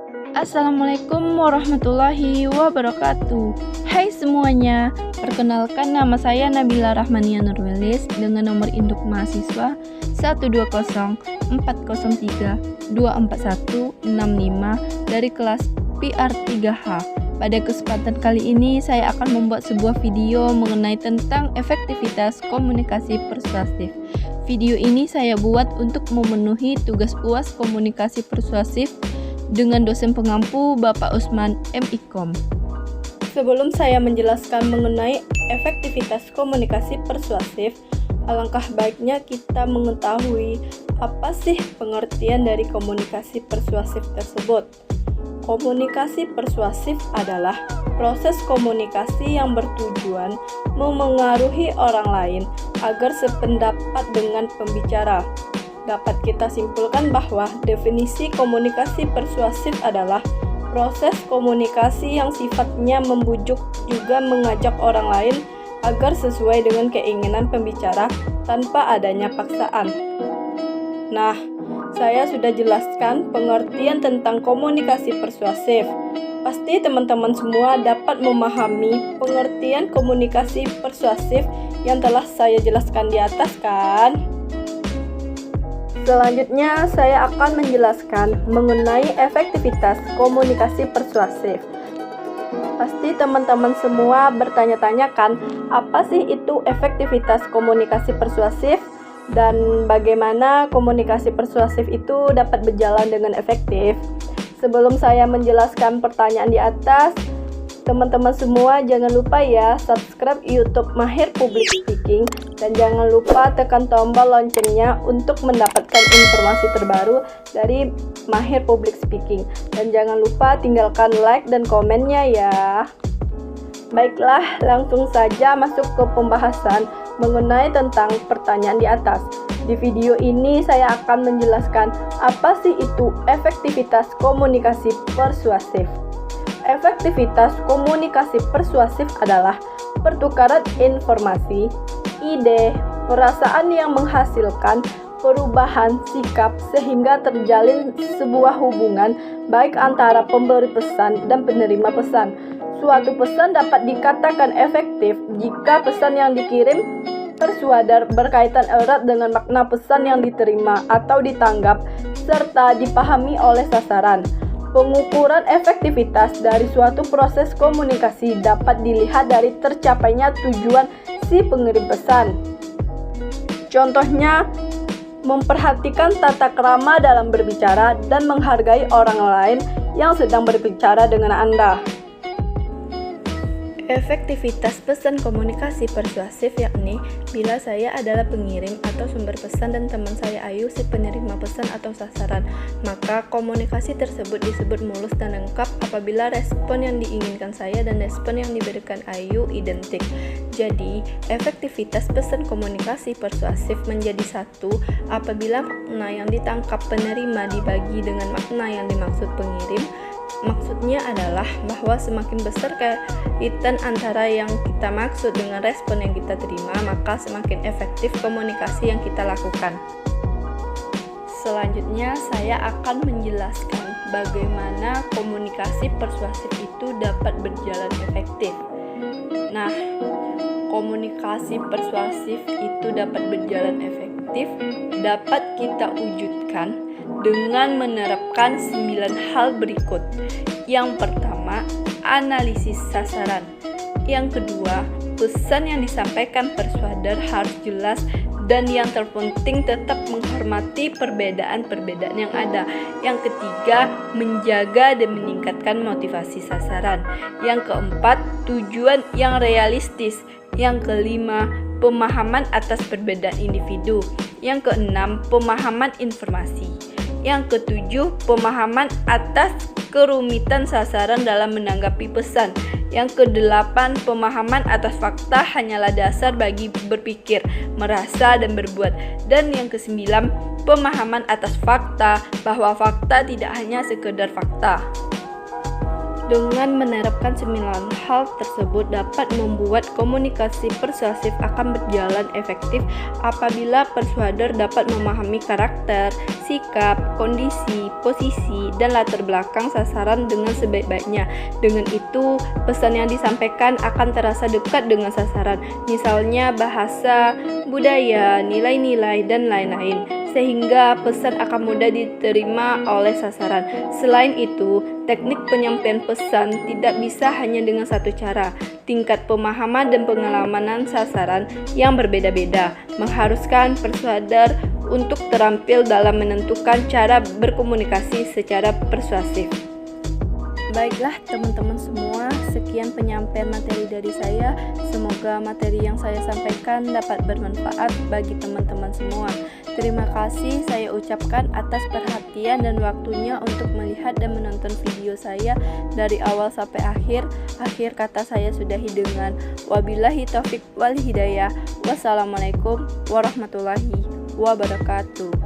Assalamualaikum warahmatullahi wabarakatuh. Hai semuanya, perkenalkan nama saya Nabila Rahmania Nurwelis dengan nomor induk mahasiswa 12040324165 dari kelas PR3H. Pada kesempatan kali ini saya akan membuat sebuah video mengenai tentang efektivitas komunikasi persuasif. Video ini saya buat untuk memenuhi tugas UAS komunikasi persuasif dengan dosen pengampu Bapak Usman M.Ikom. Sebelum saya menjelaskan mengenai efektivitas komunikasi persuasif, alangkah baiknya kita mengetahui apa sih pengertian dari komunikasi persuasif tersebut. Komunikasi persuasif adalah proses komunikasi yang bertujuan memengaruhi orang lain agar sependapat dengan pembicara. Dapat kita simpulkan bahwa definisi komunikasi persuasif adalah proses komunikasi yang sifatnya membujuk juga mengajak orang lain agar sesuai dengan keinginan pembicara tanpa adanya paksaan. Nah, saya sudah jelaskan pengertian tentang komunikasi persuasif. Pasti teman-teman semua dapat memahami pengertian komunikasi persuasif yang telah saya jelaskan di atas, kan? Selanjutnya, saya akan menjelaskan mengenai efektivitas komunikasi persuasif. Pasti teman-teman semua bertanya-tanya kan, apa sih itu efektivitas komunikasi persuasif? Dan bagaimana komunikasi persuasif itu dapat berjalan dengan efektif? Sebelum saya menjelaskan pertanyaan di atas, teman-teman semua jangan lupa ya subscribe YouTube Mahir Public Speaking dan jangan lupa tekan tombol loncengnya untuk mendapatkan informasi terbaru dari Mahir Public Speaking, dan jangan lupa tinggalkan like dan komennya ya. Baiklah, langsung saja masuk ke pembahasan mengenai tentang pertanyaan di atas. Di video ini saya akan menjelaskan apa sih itu efektivitas komunikasi persuasif. Efektivitas komunikasi persuasif adalah pertukaran informasi, ide, perasaan yang menghasilkan perubahan sikap sehingga terjalin sebuah hubungan baik antara pemberi pesan dan penerima pesan. Suatu pesan dapat dikatakan efektif jika pesan yang dikirim persuadar berkaitan erat dengan makna pesan yang diterima atau ditanggap serta dipahami oleh sasaran. Pengukuran efektivitas dari suatu proses komunikasi dapat dilihat dari tercapainya tujuan si pengirim pesan. Contohnya, memperhatikan tata krama dalam berbicara dan menghargai orang lain yang sedang berbicara dengan Anda. Efektivitas pesan komunikasi persuasif yakni bila saya adalah pengirim atau sumber pesan dan teman saya Ayu si penerima pesan atau sasaran, maka komunikasi tersebut disebut mulus dan lengkap apabila respon yang diinginkan saya dan respon yang diberikan Ayu identik. Jadi, efektivitas pesan komunikasi persuasif menjadi satu apabila makna yang ditangkap penerima dibagi dengan makna yang dimaksud pengirim. Maksudnya adalah bahwa semakin besar kaitan antara yang kita maksud dengan respon yang kita terima, maka semakin efektif komunikasi yang kita lakukan. Selanjutnya, saya akan menjelaskan bagaimana komunikasi persuasif itu dapat berjalan efektif. Nah, komunikasi persuasif itu dapat berjalan efektif dapat kita wujudkan dengan menerapkan 9 hal berikut. Yang pertama, analisis sasaran. Yang kedua, pesan yang disampaikan persuader harus jelas dan yang terpenting tetap menghormati perbedaan-perbedaan yang ada. Yang ketiga, menjaga dan meningkatkan motivasi sasaran. Yang keempat, tujuan yang realistis. Yang kelima, pemahaman atas perbedaan individu. Yang keenam, pemahaman informasi. Yang ketujuh, pemahaman atas kerumitan sasaran dalam menanggapi pesan. Yang kedelapan, pemahaman atas fakta hanyalah dasar bagi berpikir, merasa, dan berbuat. Dan yang kesembilan, pemahaman atas fakta, bahwa fakta tidak hanya sekedar fakta. Dengan menerapkan 9 hal tersebut dapat membuat komunikasi persuasif akan berjalan efektif apabila persuader dapat memahami karakter, sikap, kondisi, posisi, dan latar belakang sasaran dengan sebaik-baiknya. Dengan itu, pesan yang disampaikan akan terasa dekat dengan sasaran, misalnya bahasa, budaya, nilai-nilai, dan lain-lain, sehingga pesan akan mudah diterima oleh sasaran. Selain itu, teknik penyampaian pesan tidak bisa hanya dengan satu cara. Tingkat pemahaman dan pengalaman sasaran yang berbeda-beda mengharuskan persuader untuk terampil dalam menentukan cara berkomunikasi secara persuasif. Baiklah teman-teman semua, sekian penyampaian materi dari saya. Semoga materi yang saya sampaikan dapat bermanfaat bagi teman-teman semua. Terima kasih saya ucapkan atas perhatian dan waktunya untuk melihat dan menonton video saya dari awal sampai akhir. Akhir kata saya sudahi dengan wabillahi taufik wal hidayah. Wassalamualaikum warahmatullahi wabarakatuh.